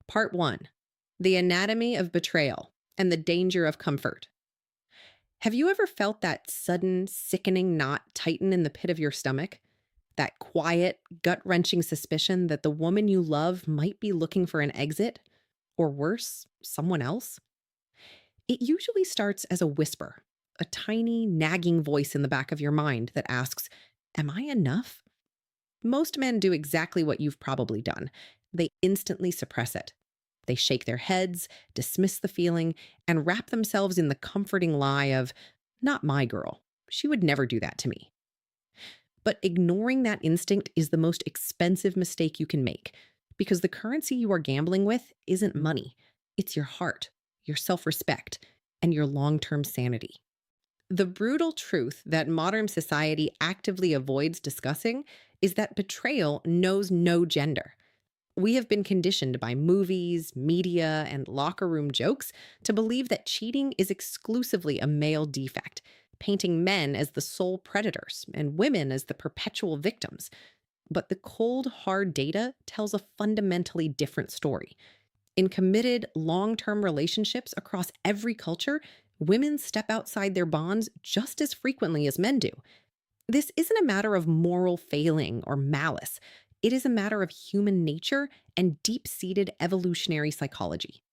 Part 1: The Anatomy of Betrayal and the Danger of Comfort. Have you ever felt that sudden, sickening knot tighten in the pit of your stomach? That quiet, gut wrenching suspicion that the woman you love might be looking for an exit? Or worse, someone else? It usually starts as a whisper, a tiny, nagging voice in the back of your mind that asks, "Am I enough?" Most men do exactly what you've probably done. They instantly suppress it. They shake their heads, dismiss the feeling, and wrap themselves in the comforting lie of, "Not my girl. She would never do that to me." But ignoring that instinct is the most expensive mistake you can make, because the currency you are gambling with isn't money. It's your heart, your self respect, and your long term sanity. The brutal truth that modern society actively avoids discussing is that betrayal knows no gender. We have been conditioned by movies, media, and locker room jokes to believe that cheating is exclusively a male defect, painting men as the sole predators and women as the perpetual victims. But the cold, hard data tells a fundamentally different story. In committed, long term relationships across every culture, women step outside their bonds just as frequently as men do. This isn't a matter of moral failing or malice. It is a matter of human nature and deep seated evolutionary psychology.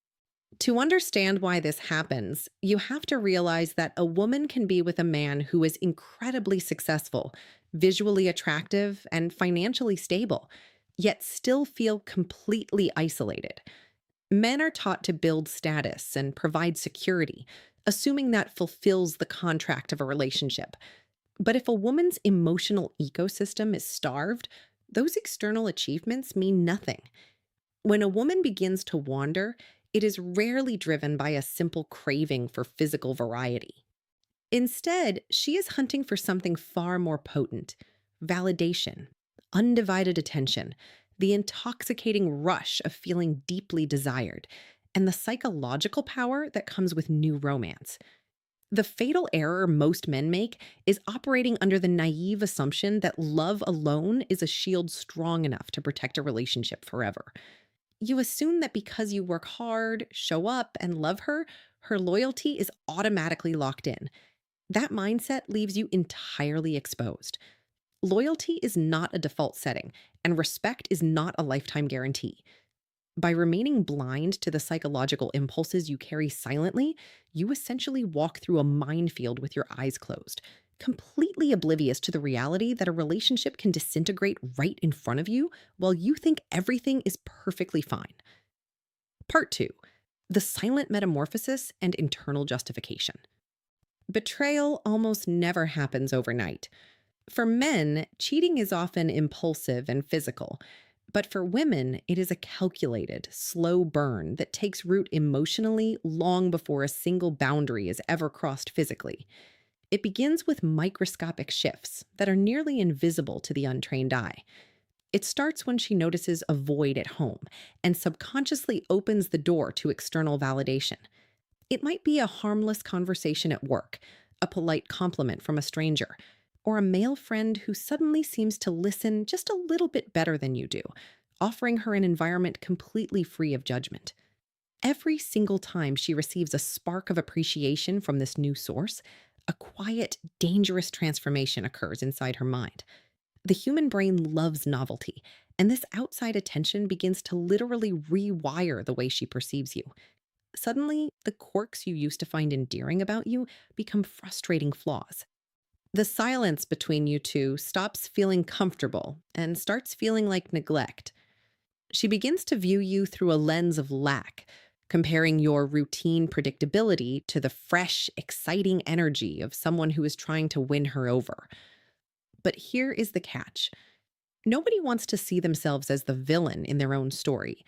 To understand why this happens, you have to realize that a woman can be with a man who is incredibly successful, visually attractive, and financially stable, yet still feel completely isolated. Men are taught to build status and provide security, assuming that fulfills the contract of a relationship. But if a woman's emotional ecosystem is starved, those external achievements mean nothing. When a woman begins to wander, it is rarely driven by a simple craving for physical variety. Instead, she is hunting for something far more potent: validation, undivided attention, the intoxicating rush of feeling deeply desired, and the psychological power that comes with new romance. The fatal error most men make is operating under the naive assumption that love alone is a shield strong enough to protect a relationship forever. You assume that because you work hard, show up, and love her, her loyalty is automatically locked in. That mindset leaves you entirely exposed. Loyalty is not a default setting, and respect is not a lifetime guarantee. By remaining blind to the psychological impulses you carry silently, you essentially walk through a minefield with your eyes closed, completely oblivious to the reality that a relationship can disintegrate right in front of you while you think everything is perfectly fine. Part 2: The Silent Metamorphosis and Internal Justification. Betrayal almost never happens overnight. For men, cheating is often impulsive and physical. But for women, it is a calculated, slow burn that takes root emotionally long before a single boundary is ever crossed physically. It begins with microscopic shifts that are nearly invisible to the untrained eye. It starts when she notices a void at home and subconsciously opens the door to external validation. It might be a harmless conversation at work, a polite compliment from a stranger, or a male friend who suddenly seems to listen just a little bit better than you do, offering her an environment completely free of judgment. Every single time she receives a spark of appreciation from this new source, a quiet, dangerous transformation occurs inside her mind. The human brain loves novelty, and this outside attention begins to literally rewire the way she perceives you. Suddenly, the quirks you used to find endearing about you become frustrating flaws. The silence between you two stops feeling comfortable and starts feeling like neglect. She begins to view you through a lens of lack, comparing your routine predictability to the fresh, exciting energy of someone who is trying to win her over. But here is the catch: nobody wants to see themselves as the villain in their own story.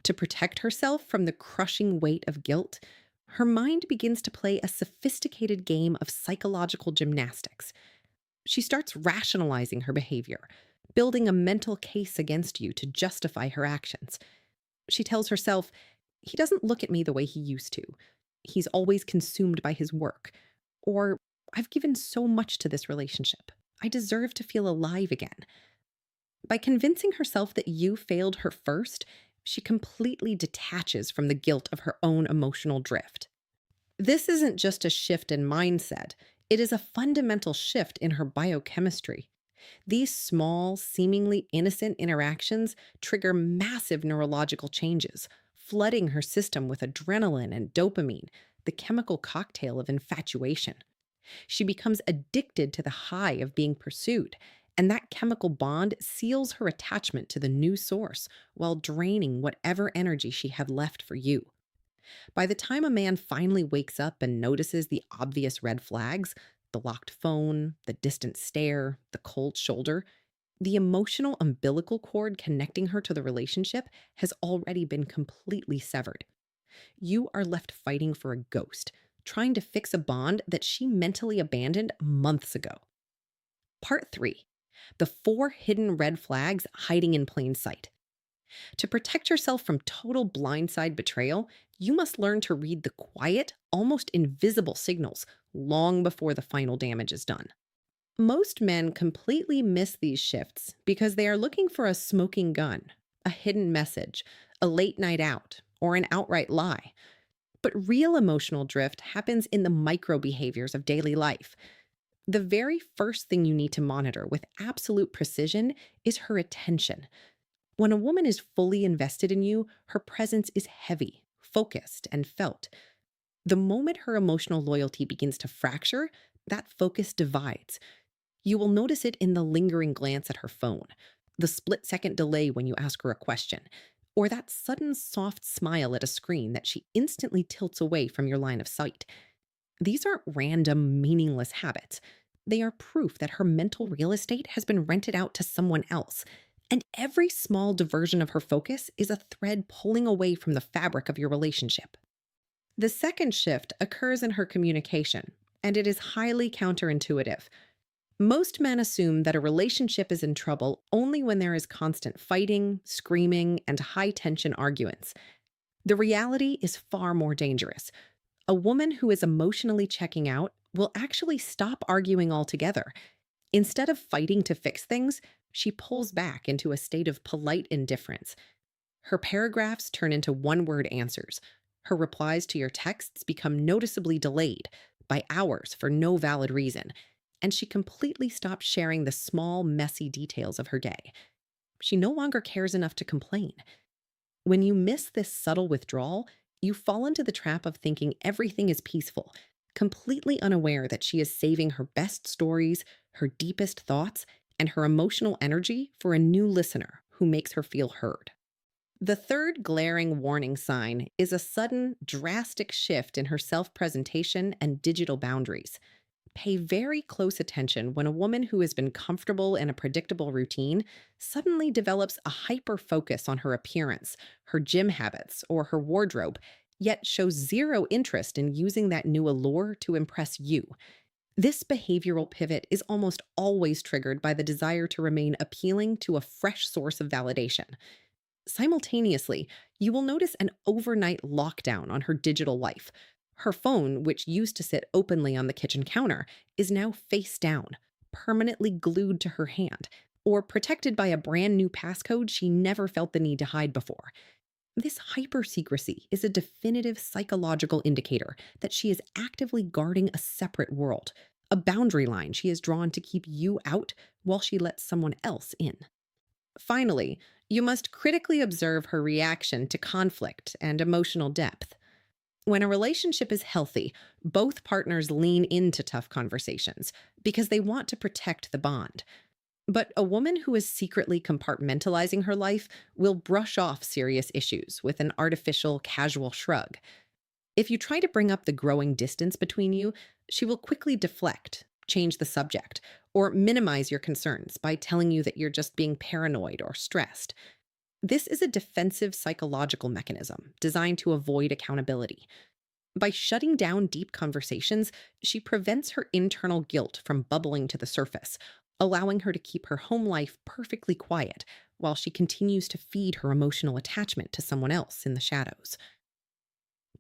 To protect herself from the crushing weight of guilt, her mind begins to play a sophisticated game of psychological gymnastics. She starts rationalizing her behavior, building a mental case against you to justify her actions. She tells herself, "He doesn't look at me the way he used to. He's always consumed by his work." Or, "I've given so much to this relationship. I deserve to feel alive again." By convincing herself that you failed her first, She completely detaches from the guilt of her own emotional drift. This isn't just a shift in mindset, it is a fundamental shift in her biochemistry. These small, seemingly innocent interactions trigger massive neurological changes, flooding her system with adrenaline and dopamine, the chemical cocktail of infatuation. She becomes addicted to the high of being pursued, and that chemical bond seals her attachment to the new source while draining whatever energy she had left for you. By the time a man finally wakes up and notices the obvious red flags, the locked phone, the distant stare, the cold shoulder, the emotional umbilical cord connecting her to the relationship has already been completely severed. You are left fighting for a ghost, trying to fix a bond that she mentally abandoned months ago. Part 3: The 4 hidden red flags hiding in plain sight. To protect yourself from total blindside betrayal, you must learn to read the quiet, almost invisible signals long before the final damage is done. Most men completely miss these shifts because they are looking for a smoking gun, a hidden message, a late night out, or an outright lie. But real emotional drift happens in the micro behaviors of daily life. The very first thing you need to monitor with absolute precision is her attention. When a woman is fully invested in you, her presence is heavy, focused, and felt. The moment her emotional loyalty begins to fracture, that focus divides. You will notice it in the lingering glance at her phone, the split-second delay when you ask her a question, or that sudden soft smile at a screen that she instantly tilts away from your line of sight. These aren't random, meaningless habits. They are proof that her mental real estate has been rented out to someone else. And every small diversion of her focus is a thread pulling away from the fabric of your relationship. The second shift occurs in her communication, and it is highly counterintuitive. Most men assume that a relationship is in trouble only when there is constant fighting, screaming, and high tension arguments. The reality is far more dangerous. A woman who is emotionally checking out will actually stop arguing altogether. Instead of fighting to fix things, she pulls back into a state of polite indifference. Her paragraphs turn into one-word answers. Her replies to your texts become noticeably delayed by hours for no valid reason, and she completely stops sharing the small, messy details of her day. She no longer cares enough to complain. When you miss this subtle withdrawal, you fall into the trap of thinking everything is peaceful, completely unaware that she is saving her best stories, her deepest thoughts, and her emotional energy for a new listener who makes her feel heard. The third glaring warning sign is a sudden, drastic shift in her self-presentation and digital boundaries. Pay very close attention when a woman who has been comfortable in a predictable routine suddenly develops a hyper focus on her appearance, her gym habits, or her wardrobe, yet shows zero interest in using that new allure to impress you. This behavioral pivot is almost always triggered by the desire to remain appealing to a fresh source of validation. Simultaneously, you will notice an overnight lockdown on her digital life. Her phone, which used to sit openly on the kitchen counter, is now face down, permanently glued to her hand, or protected by a brand new passcode she never felt the need to hide before. This hyper-secrecy is a definitive psychological indicator that she is actively guarding a separate world, a boundary line she has drawn to keep you out while she lets someone else in. Finally, you must critically observe her reaction to conflict and emotional depth. When a relationship is healthy, both partners lean into tough conversations because they want to protect the bond. But a woman who is secretly compartmentalizing her life will brush off serious issues with an artificial, casual shrug. If you try to bring up the growing distance between you, she will quickly deflect, change the subject, or minimize your concerns by telling you that you're just being paranoid or stressed. This is a defensive psychological mechanism designed to avoid accountability. By shutting down deep conversations, she prevents her internal guilt from bubbling to the surface, allowing her to keep her home life perfectly quiet while she continues to feed her emotional attachment to someone else in the shadows.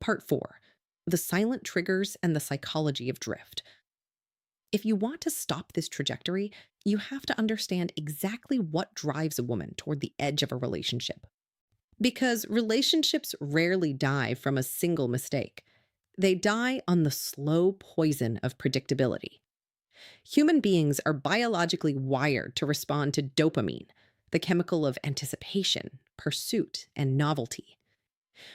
Part 4: The silent triggers and the psychology of drift. If you want to stop this trajectory, you have to understand exactly what drives a woman toward the edge of a relationship. Because relationships rarely die from a single mistake. They die on the slow poison of predictability. Human beings are biologically wired to respond to dopamine, the chemical of anticipation, pursuit, and novelty.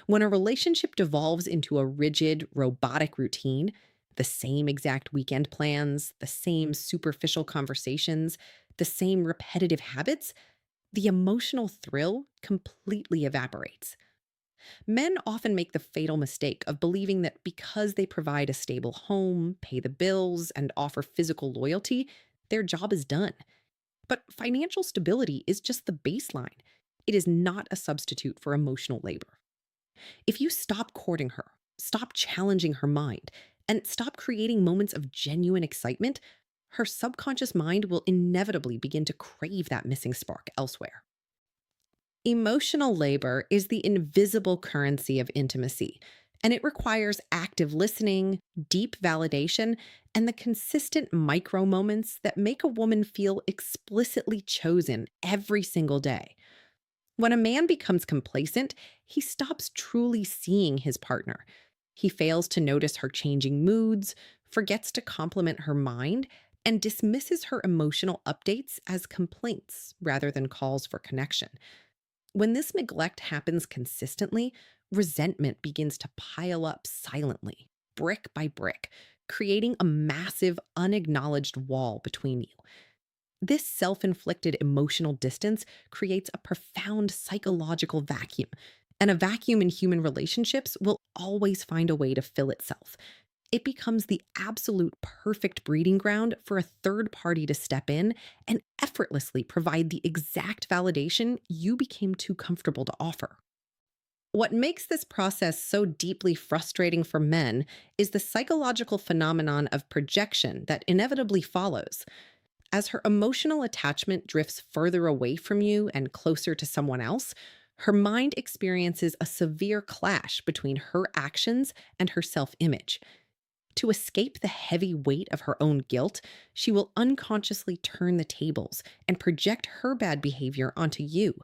When a relationship devolves into a rigid, robotic routine, the same exact weekend plans, the same superficial conversations, the same repetitive habits, the emotional thrill completely evaporates. Men often make the fatal mistake of believing that because they provide a stable home, pay the bills, and offer physical loyalty, their job is done. But financial stability is just the baseline. It is not a substitute for emotional labor. If you stop courting her, stop challenging her mind, and stop creating moments of genuine excitement, her subconscious mind will inevitably begin to crave that missing spark elsewhere. Emotional labor is the invisible currency of intimacy, and it requires active listening, deep validation, and the consistent micro moments that make a woman feel explicitly chosen every single day. When a man becomes complacent, he stops truly seeing his partner. He fails to notice her changing moods, forgets to compliment her mind, and dismisses her emotional updates as complaints rather than calls for connection. When this neglect happens consistently, resentment begins to pile up silently, brick by brick, creating a massive, unacknowledged wall between you. This self inflicted emotional distance creates a profound psychological vacuum, and a vacuum in human relationships will always find a way to fill itself. It becomes the absolute perfect breeding ground for a third party to step in and effortlessly provide the exact validation you became too comfortable to offer. What makes this process so deeply frustrating for men is the psychological phenomenon of projection that inevitably follows. As her emotional attachment drifts further away from you and closer to someone else, her mind experiences a severe clash between her actions and her self image. To escape the heavy weight of her own guilt, she will unconsciously turn the tables and project her bad behavior onto you.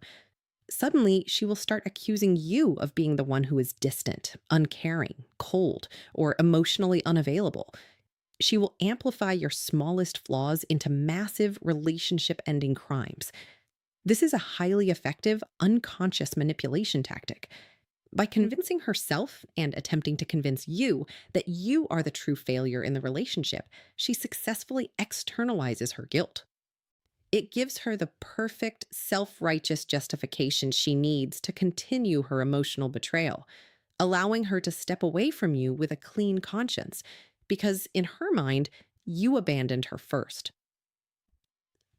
Suddenly, she will start accusing you of being the one who is distant, uncaring, cold, or emotionally unavailable. She will amplify your smallest flaws into massive relationship ending crimes. This is a highly effective, unconscious manipulation tactic. By convincing herself and attempting to convince you that you are the true failure in the relationship, she successfully externalizes her guilt. It gives her the perfect, self righteous justification she needs to continue her emotional betrayal, allowing her to step away from you with a clean conscience, because in her mind, you abandoned her first.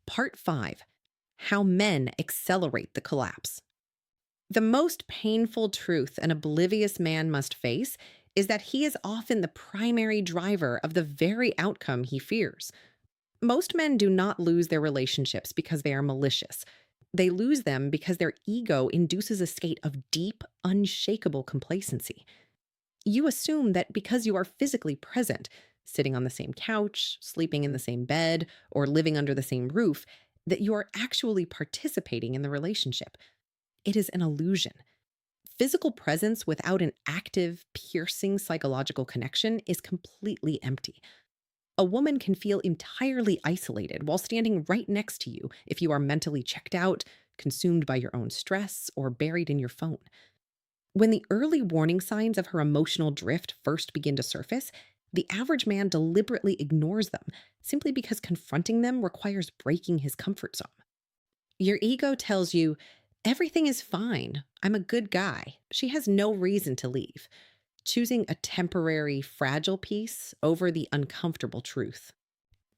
Part 5: How Men Accelerate the Collapse. The most painful truth an oblivious man must face is that he is often the primary driver of the very outcome he fears. Most men do not lose their relationships because they are malicious. They lose them because their ego induces a state of deep, unshakable complacency. You assume that because you are physically present, sitting on the same couch, sleeping in the same bed, or living under the same roof, that you are actually participating in the relationship. It is an illusion. Physical presence without an active, piercing psychological connection is completely empty. A woman can feel entirely isolated while standing right next to you if you are mentally checked out, consumed by your own stress, or buried in your phone. When the early warning signs of her emotional drift first begin to surface, the average man deliberately ignores them simply because confronting them requires breaking his comfort zone. Your ego tells you, everything is fine. I'm a good guy. She has no reason to leave, choosing a temporary, fragile peace over the uncomfortable truth.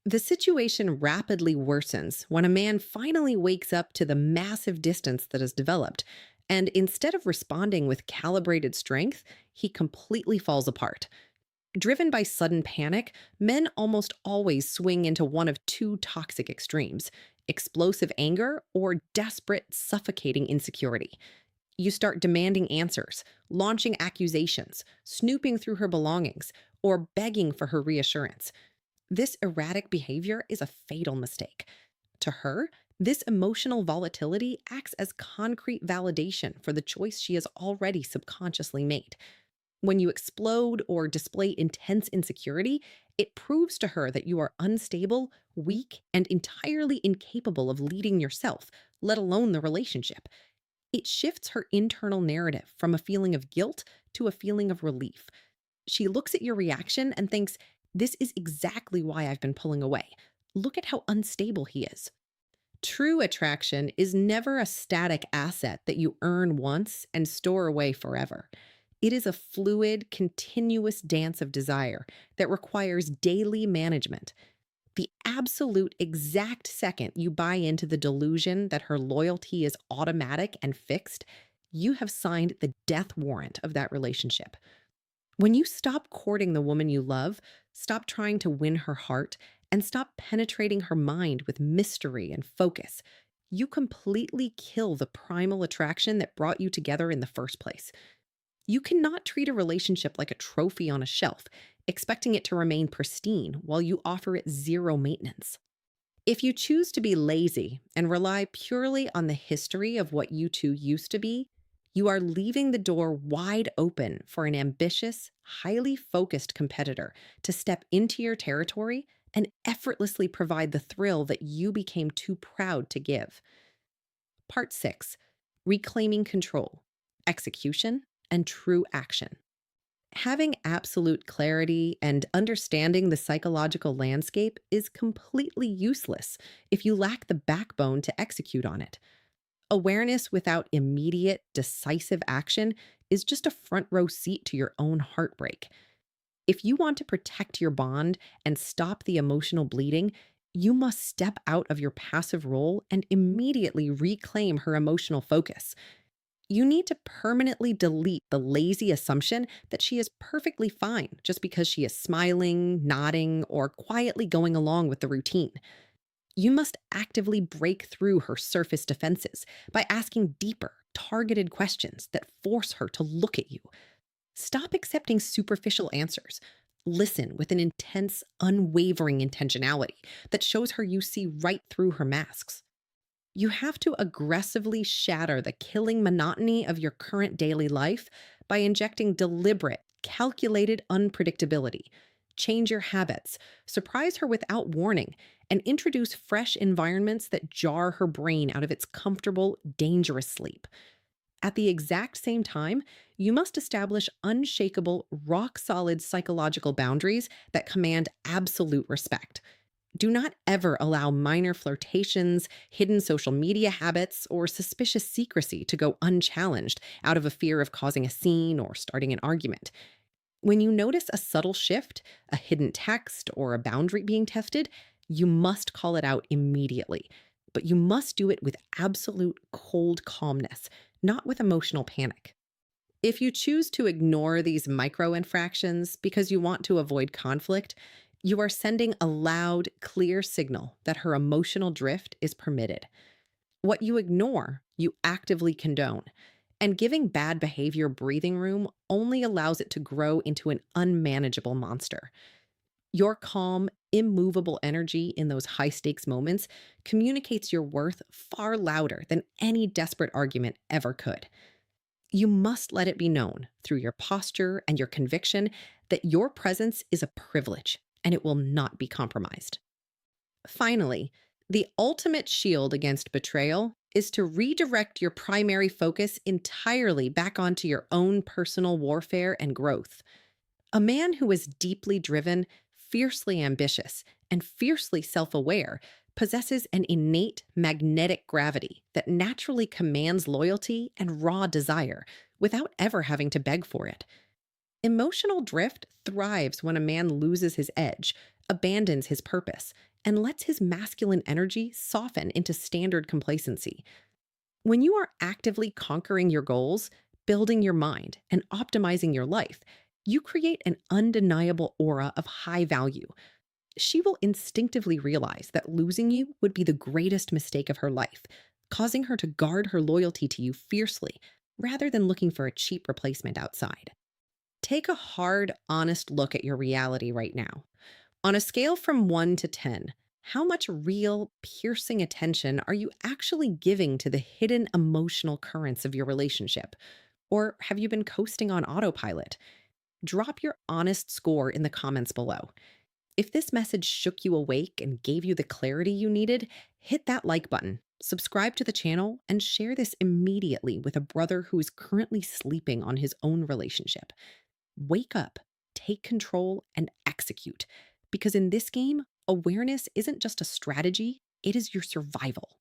The situation rapidly worsens when a man finally wakes up to the massive distance that has developed, and instead of responding with calibrated strength, he completely falls apart. Driven by sudden panic, men almost always swing into one of two toxic extremes: explosive anger or desperate, suffocating insecurity. You start demanding answers, launching accusations, snooping through her belongings, or begging for her reassurance. This erratic behavior is a fatal mistake. To her, This emotional volatility acts as concrete validation for the choice she has already subconsciously made. When you explode or display intense insecurity, it proves to her that you are unstable, weak, and entirely incapable of leading yourself, let alone the relationship. It shifts her internal narrative from a feeling of guilt to a feeling of relief. She looks at your reaction and thinks, "This is exactly why I've been pulling away. Look at how unstable he is." True attraction is never a static asset that you earn once and store away forever. It is a fluid, continuous dance of desire that requires daily management. The absolute exact second you buy into the delusion that her loyalty is automatic and fixed, you have signed the death warrant of that relationship. When you stop courting the woman you love, stop trying to win her heart, and stop penetrating her mind with mystery and focus, you completely kill the primal attraction that brought you together in the first place. You cannot treat a relationship like a trophy on a shelf, expecting it to remain pristine while you offer it zero maintenance. If you choose to be lazy and rely purely on the history of what you two used to be, you are leaving the door wide open for an ambitious, highly focused competitor to step into your territory and effortlessly provide the thrill that you became too proud to give. Part 6: Reclaiming Control, Execution, and True Action. Having absolute clarity and understanding the psychological landscape is completely useless if you lack the backbone to execute on it. Awareness without immediate, decisive action is just a front row seat to your own heartbreak. If you want to protect your bond and stop the emotional bleeding, you must step out of your passive role and immediately reclaim her emotional focus. You need to permanently delete the lazy assumption that she is perfectly fine just because she is smiling, nodding, or quietly going along with the routine. You must actively break through her surface defenses by asking deeper, targeted questions that force her to look at you. Stop accepting superficial answers. Listen with an intense, unwavering intentionality that shows her you see right through her masks. You have to aggressively shatter the killing monotony of your current daily life by injecting deliberate, calculated unpredictability. Change your habits, surprise her without warning, and introduce fresh environments that jar her brain out of its comfortable, dangerous sleep. At the exact same time, you must establish unshakable, rock solid psychological boundaries that command absolute respect. Do not ever allow minor flirtations, hidden social media habits, or suspicious secrecy to go unchallenged out of a fear of causing a scene or starting an argument. When you notice a subtle shift, a hidden text, or a boundary being tested, you must call it out immediately. But you must do it with absolute cold calmness, not with emotional panic. If you choose to ignore these micro infractions because you want to avoid conflict, you are sending a loud, clear signal that her emotional drift is permitted. What you ignore, you actively condone. And giving bad behavior breathing room only allows it to grow into an unmanageable monster. Your calm, immovable energy in those high stakes moments communicates your worth far louder than any desperate argument ever could. You must let it be known through your posture and your conviction that your presence is a privilege and it will not be compromised. Finally, the ultimate shield against betrayal is to redirect your primary focus entirely back onto your own personal warfare and growth. A man who is deeply driven, fiercely ambitious, and fiercely self aware possesses an innate magnetic gravity that naturally commands loyalty and raw desire without ever having to beg for it. Emotional drift thrives when a man loses his edge, abandons his purpose, and lets his masculine energy soften into standard complacency. When you are actively conquering your goals, building your mind, and optimizing your life, you create an undeniable aura of high value. She will instinctively realize that losing you would be the greatest mistake of her life, causing her to guard her loyalty to you fiercely, rather than looking for a cheap replacement outside. Take a hard, honest look at your reality right now. On a scale from 1 to 10, How much real, piercing attention are you actually giving to the hidden emotional currents of your relationship? Or have you been coasting on autopilot? Drop your honest score in the comments below. If this message shook you awake and gave you the clarity you needed, hit that like button, subscribe to the channel, and share this immediately with a brother who is currently sleeping on his own relationship. Wake up, take control, and execute. Because in this game, awareness isn't just a strategy, it is your survival.